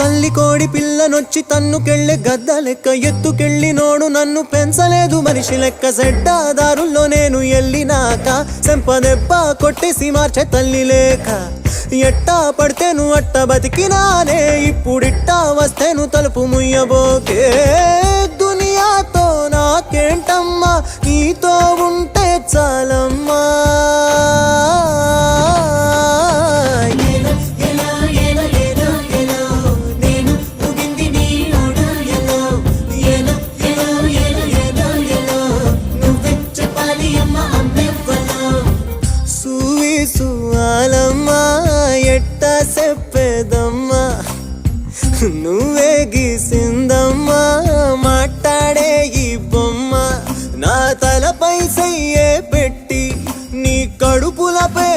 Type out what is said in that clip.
పల్లి కోడి పిల్లనొచ్చి తన్నుకెళ్ళే గద్ద లెక్క ఎత్తుకెళ్ళి నోడు నన్ను పెంచలేదు మనిషి లెక్క సెడ్డాదారుల్లో నేను ఎల్లినాక సెంపదెబ్బ కొట్టేసి మార్చే తల్లి లేక ఎట్టా పడితేను అట్ట బతికినానే ఇప్పుడిట్టా వస్తేను తలుపు ముయ్యబోకే దునియాతో నాకేంటమ్మా నీతో ఉంటే చాలమ్మా ఎట్టా చెప్పేదమ్మా నువ్వే గీసిందమ్మా మాట్లాడే ఈ బొమ్మ నా తలపై సయ్యే పెట్టి నీ కడుపులపై